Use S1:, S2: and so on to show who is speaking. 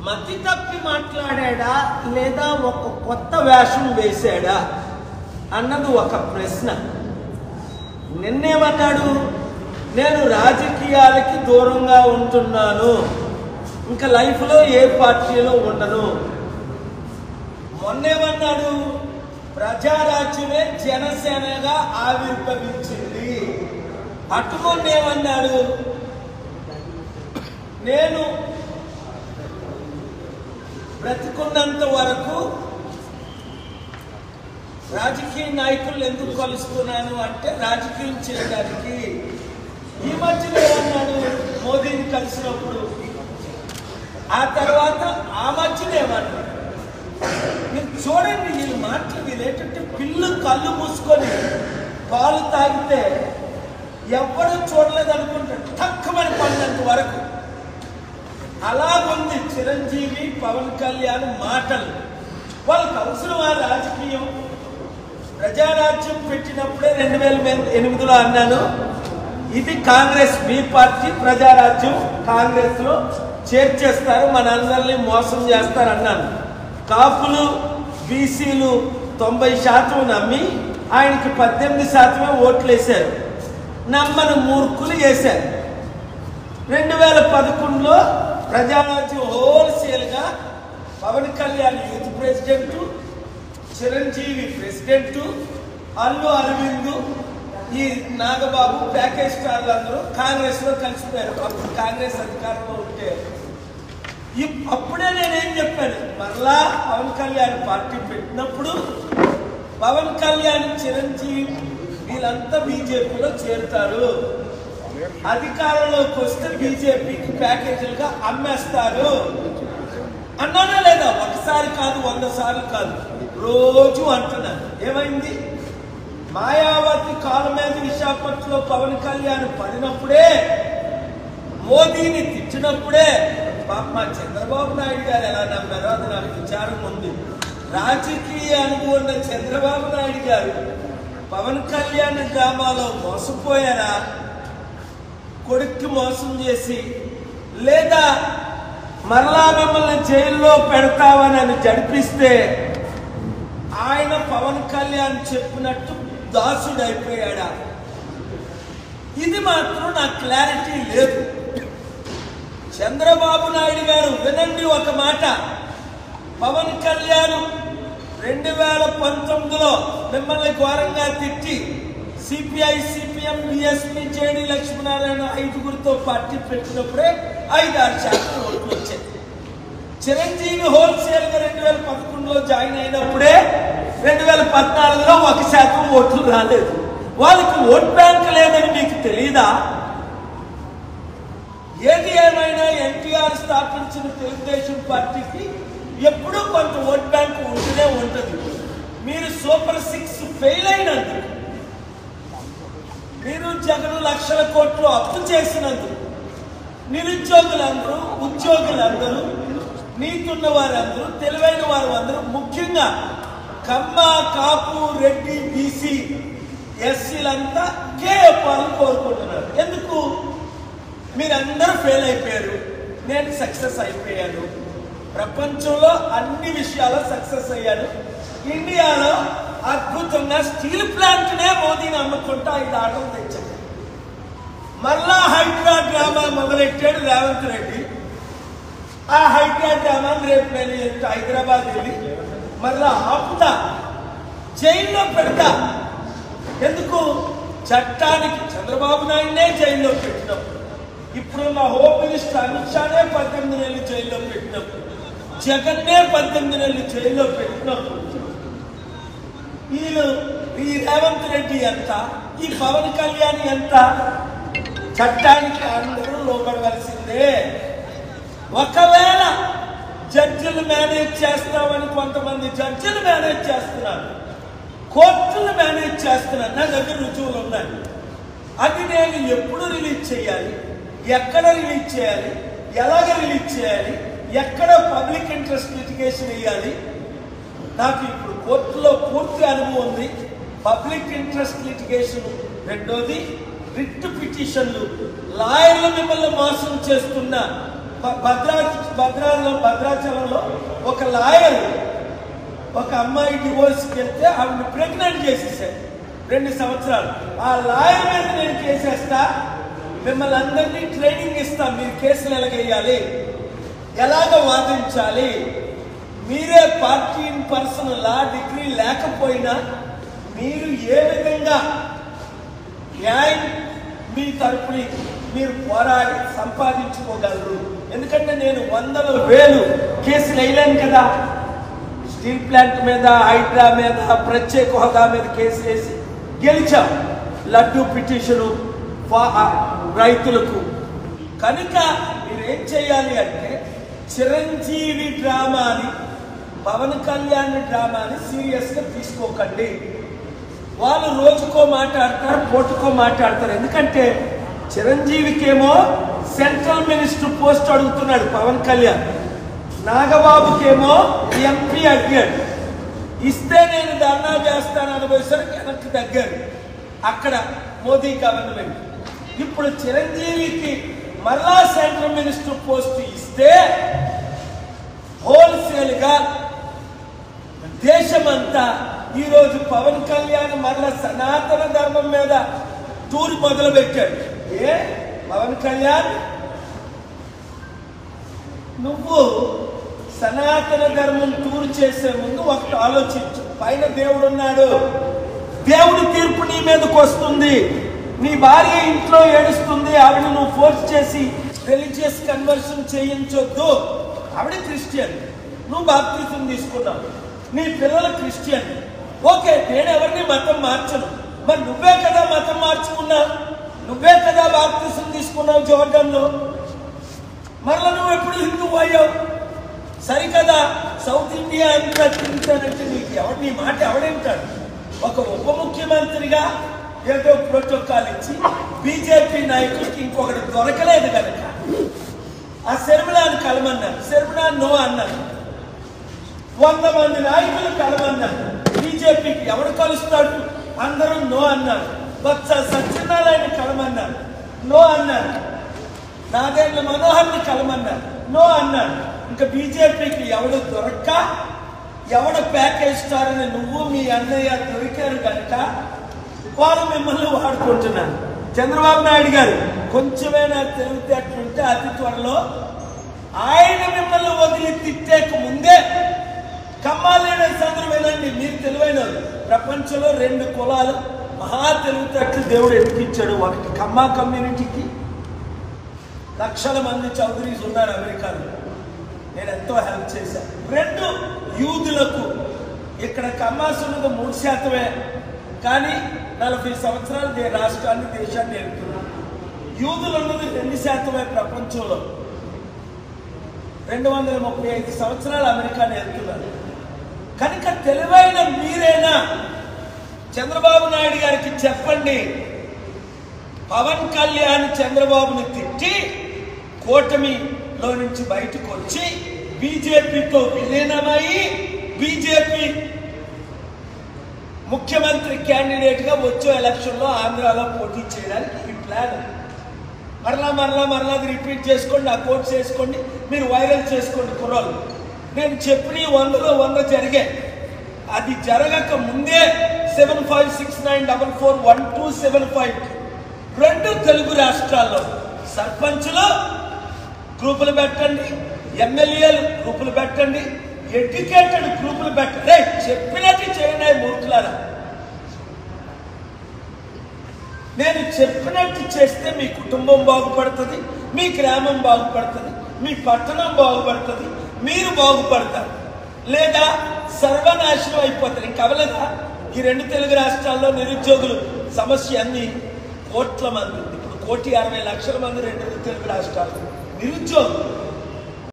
S1: మతి తప్పి మాట్లాడా లేదా ఒక కొత్త వేషం వేశాడా అన్నది ఒక ప్రశ్న. నిన్నేమన్నాడు? నేను రాజకీయాలకి దూరంగా ఉంటున్నాను, ఇంకా లైఫ్లో ఏ పార్టీలో ఉండను. మొన్నేమన్నాడు? ప్రజారాజ్యమే జనసేనగా ఆవిర్భవించింది. అటు మొన్నేమన్నాడు? నేను బ్రతికున్నంత వరకు రాజకీయ నాయకులు ఎందుకు కలుస్తున్నాను అంటే రాజకీయం చేయడానికి. ఈ మధ్యలో ఏమన్నాడు? మోదీని కలిసినప్పుడు. ఆ తర్వాత ఆ మధ్యలో ఏమన్నాడు? మీరు చూడండి, వీళ్ళ మాటలు వీళ్ళేంటంటే పిల్లు కళ్ళు మూసుకొని పాలు తాగితే ఎవరు చూడలేదు అనుకుంటాడు, తక్కువని పడినంత వరకు. అలాగుంది చిరంజీవి పవన్ కళ్యాణ్ మాటలు. వాళ్ళకి అవసరమా రాజకీయం? ప్రజారాజ్యం పెట్టినప్పుడే 2008లో అన్నాను, ఇది కాంగ్రెస్ బి పార్టీ, ప్రజారాజ్యం కాంగ్రెస్ లో చేర్చేస్తారు, మనందరినీ మోసం చేస్తారు అన్నాను. కాపులు బీసీలు 90% నమ్మి ఆయనకి 18% ఓట్లు వేశారు. నమ్మని మూర్ఖులు వేశారు. 2011లో ప్రజారాజ్యం హోల్సేల్గా Pawan Kalyan youth president, Chiranjeevi president, Allu Aravind, ఈ నాగబాబు ప్యాకేజ్ స్టార్లు అందరూ కాంగ్రెస్ లో కలిసిపోయారు. అప్పుడు కాంగ్రెస్ అధికారంలో ఉంటే అప్పుడే నేనేం చెప్పాను, మరలా పవన్ కళ్యాణ్ పార్టీ పెట్టినప్పుడు పవన్ కళ్యాణ్ చిరంజీవి వీళ్ళంతా బీజేపీలో చేరుతారు, అధికారంలోకి వస్తే బీజేపీకి ప్యాకేజీలుగా అమ్మేస్తారు అన్నానా లేదా? ఒకసారి కాదు, 100 సార్లు కాదు, రోజు అంటున్నాను. ఏమైంది? మాయావతి కాలు మీద విశాఖపట్నంలో పవన్ కళ్యాణ్ పడినప్పుడే, మోదీని తిట్టినప్పుడే మా చంద్రబాబు నాయుడు గారు ఎలా నమ్మారో అది నాకు విచారం ఉంది. రాజకీయ అనుభవం ఉన్న చంద్రబాబు నాయుడు గారు పవన్ కళ్యాణ్ డ్రామాలో మోసపోయారా? కొడుక్కి మోసం చేసి, లేదా మరలా మిమ్మల్ని జైల్లో పెడతామని జడిపిస్తే ఆయన పవన్ కళ్యాణ్ చెప్పినట్టు దాసుడైపోయాడా? ఇది మాత్రం నాకు క్లారిటీ లేదు. చంద్రబాబు నాయుడు గారు వినండి ఒక మాట, పవన్ కళ్యాణ్ 2019లో మిమ్మల్ని ఘోరంగా తిట్టి CPI, CPM, BSP, JD Lakshminarayana 5గురితో పార్టీ పెట్టినప్పుడే 5-6% ఓట్లు వచ్చాయి. చిరంజీవి హోల్సేల్ గా 2011లో జాయిన్ అయినప్పుడే 2014లో 1% ఓట్లు రాలేదు. వాళ్ళకి ఓట్ బ్యాంక్ లేదని మీకు తెలీదా? ఏది ఏమైనా ఎన్టీఆర్ స్థాపించిన తెలుగుదేశం పార్టీకి ఎప్పుడూ కొంత ఓట్ బ్యాంక్ ఉంటూనే ఉంటుంది. మీరు సూపర్ 6 ఫెయిల్ అయినందుకు, మీరు జగన్ లక్షల కోట్లు అప్పు చేసినందుకు నిరుద్యోగులందరూ, ఉద్యోగులందరూ, నీతున్న వారందరూ, తెలివైన వారు అందరూ, ముఖ్యంగా కమ్మ, కాపు, రెడ్డి, బీసీ, ఎస్సీలంతా కేపాలను కోరుకుంటున్నారు. ఎందుకు? మీరందరూ ఫెయిల్ అయిపోయారు, నేను సక్సెస్ అయిపోయాను. ప్రపంచంలో అన్ని విషయాల్లో సక్సెస్ అయ్యాను. ఇండియాలో అద్భుతంగా స్టీల్ ప్లాంట్నే మోదీని అమ్ముకుంటా 5 ఆటలు తెచ్చాను. మళ్ళా హైడ్రా డ్రామా మొదలెట్టాడు రేవంత్ రెడ్డి. ఆ హైడ్రా డ్రామాని రేపు నేను హైదరాబాద్ వెళ్ళి మళ్ళా ఆపుతా, జైల్లో పెడతా. ఎందుకు? చట్టానికి చంద్రబాబు నాయుడునే జైల్లో పెట్టినప్పుడు, ఇప్పుడున్న హోమ్ మినిస్టర్ అమిత్ షానే 18 నెలలు జైల్లో పెట్టినప్పుడు, జగన్నే 18 నెలలు జైల్లో పెట్టినప్పుడు, వీళ్ళు ఈ రేవంత్ రెడ్డి ఎంత, ఈ పవన్ కళ్యాణ్ ఎంత? చట్టానికి అందరూ లోబడవలసిందే. ఒకవేళ జడ్జిలు మేనేజ్ చేస్తామని కొంతమంది జడ్జిలు మేనేజ్ చేస్తున్నారు, కోర్టులు మేనేజ్ చేస్తున్నారు. నా దగ్గర రుజువులు ఉన్నాయి. అది నేను ఎప్పుడు రిలీజ్ చేయాలి, ఎక్కడ రిలీజ్ చేయాలి, ఎలాగ రిలీజ్ చేయాలి, ఎక్కడ పబ్లిక్ ఇంట్రెస్ట్ లిటిగేషన్ వేయాలి, నాకు ఇప్పుడు కోర్టులో పూర్తి అనుభవం ఉంది. పబ్లిక్ ఇంట్రెస్ట్ లిటిగేషన్, రెండోది రిట్ పిటిషన్లు, లాయర్లు మిమ్మల్ని మోసం చేస్తున్న భద్రాచలంలో ఒక లాయర్ ఒక అమ్మాయి డివోర్స్కి వెళ్తే ఆవిడ ప్రెగ్నెంట్ చేసేసాడు 2 సంవత్సరాలు. ఆ లాయర్ మీద నేను కేసేస్తా, మిమ్మల్ని అందరినీ ట్రైనింగ్ ఇస్తా, మీరు కేసులు ఎలాగేయాలి, ఎలాగ వాదించాలి, మీరే party in person law degree లేకపోయినా మీరు ఏ విధంగా న్యాయం మీ తరపుని మీరు పోరాడి సంపాదించుకోగలరు. ఎందుకంటే నేను 100,000 కేసులు వేయలేను కదా. స్టీల్ ప్లాంట్ మీద, హైడ్రా మీద, ప్రత్యేక హోదా మీద కేసు వేసి గెలిచాం. లడ్డూ పిటిషను రైతులకు. కనుక మీరేం చేయాలి అంటే చిరంజీవి డ్రామాని, పవన్ కళ్యాణ్ డ్రామాని సీరియస్గా తీసుకోకండి. వాళ్ళు రోజుకో మాట్లాడతారు, పూటకో మాట్లాడతారు. ఎందుకంటే చిరంజీవికేమో సెంట్రల్ మినిస్టర్ పోస్ట్ అడుగుతున్నాడు పవన్ కళ్యాణ్, నాగబాబుకేమో ఎంపీ అడిగాడు. ఇస్తే నేను ధర్నా చేస్తాను అనుభవిసరికి వెనక్కి దగ్గర అక్కడ మోదీ గవర్నమెంట్. ఇప్పుడు చిరంజీవికి మరలా సెంట్రల్ మినిస్టర్ పోస్ట్ ఇస్తే హోల్సేల్గా దేశమంతా ఈరోజు పవన్ కళ్యాణ్ మరలా సనాతన ధర్మం మీద టూర్ మొదలు పెట్టాడు. ఏ పవన్ కళ్యాణ్, నువ్వు సనాతన ధర్మం టూర్ చేసే ముందు ఒకటి ఆలోచించు. పైన దేవుడు ఉన్నాడు, దేవుడి తీర్పు నీ మీదకి వస్తుంది. నీ భార్య ఇంట్లో ఏడుస్తుంది, ఆవిడ నువ్వు ఫోర్స్ చేసి రిలీజియస్ కన్వర్షన్ చేయించొద్దు. ఆవిడ క్రిస్టియన్, నువ్వు బాప్తిజం తీసుకున్నావు, నీ పిల్లలు క్రిస్టియన్. ఓకే, నేను ఎవరిని మతం మార్చను. మరి నువ్వే కదా మతం మార్చుకున్నావు, నువ్వే కదా బాప్తిజం తీసుకున్నావు జోర్డన్లో. మరలా నువ్వు ఎప్పుడు హిందువు అయ్యావు? సరికదా. సౌత్ ఇండియా అంతా తింటానంటే నీకు ఎవరు, నీ మాట ఎవడేంటాడు? ఒక ఉప ముఖ్యమంత్రిగా ఏదో ప్రోటోకాల్ ఇచ్చి బీజేపీ నాయకులకి ఇంకొకటి దొరకలేదు కనుక ఆ శర్మిలాని కలమన్నారు. శర్మిలా నో అన్నారు. 100 మంది నాయకులు కలమన్నారు. బీజేపీకి ఎవడు కలుస్తాడు? అందరూ నో అన్నారు. బొత్స సత్యనారాయణ కలమన్నారు, నో అన్నారు. నాదేళ్ల మనోహర్ని కలమన్నారు, నో అన్నారు. ఇంకా బీజేపీకి ఎవడు దొరక్క, ఎవడు ప్యాకేజ్ స్టార్ అని నువ్వు మీ అన్నయ్య దొరికారు కనుక వాళ్ళు మిమ్మల్ని వాడుకుంటున్నారు. చంద్రబాబు నాయుడు గారు కొంచెమైనా తెలివితేటలుంటే అతి త్వరలో ఆయన మిమ్మల్ని వదిలి తిట్టేక ముందే కమ్మాలీడర్స్ అందరూ వినండి, మీరు తెలివైన ప్రపంచంలో 2 కులాలు మహా తెలివితేటలు దేవుడు ఎదిగించాడు. ఒకటి కమ్మా కమ్యూనిటీకి లక్షల మంది చౌదరీస్ ఉన్నారు అమెరికాలో, నేను ఎంతో హెల్ప్ చేశాను. 2 యూదులకు, ఇక్కడ కమ్మాస్ ఉన్నది 3% కానీ 40 సంవత్సరాలు రాష్ట్రాన్ని దేశాన్ని నేర్పుతున్నారు. యూదులు ఉన్నది 2% ప్రపంచంలో. 235 సంవత్సరాలు అమెరికా నేర్పుతున్నారు. కనుక తెలివైన మీరేనా చంద్రబాబు నాయుడు గారికి చెప్పండి, పవన్ కళ్యాణ్ చంద్రబాబుని తిట్టి కూటమిలో నుంచి బయటకు వచ్చి బీజేపీతో విలీనమై బీజేపీ ముఖ్యమంత్రి క్యాండిడేట్ గా వచ్చే ఎలక్షన్ లో ఆంధ్రాలో పోటీ చేయడానికి ఈ ప్లాన్. మరలా రిపీట్ చేసుకోండి, ఆ కోర్స్ చేసుకోండి, మీరు వైరల్ చేసుకోండి కుర్రోలు. నేను చెప్పిన 100లో 100 జరిగాయి. అది జరగక ముందే 7569441275 2 తెలుగు రాష్ట్రాల్లో సర్పంచులు గ్రూపులు పెట్టండి, ఎమ్మెల్యేలు గ్రూపులు పెట్టండి, ఎడ్యుకేటెడ్ గ్రూపులు పెట్టండి. చెప్పినట్టు చేయండి మూర్ఖులారా. నేను చెప్పినట్టు చేస్తే మీ కుటుంబం బాగుపడుతుంది, మీ గ్రామం బాగుపడుతుంది, మీ పట్టణం బాగుపడుతుంది, మీరు బాగుపడతారు. లేదా సర్వనాశనం అయిపోతారు. ఇంక అవలేదా? ఈ 2 తెలుగు రాష్ట్రాల్లో నిరుద్యోగులు సమస్య అన్ని కోట్ల మంది, ఇప్పుడు 1,60,00,000 మంది 2 తెలుగు రాష్ట్రాలు నిరుద్యోగులు.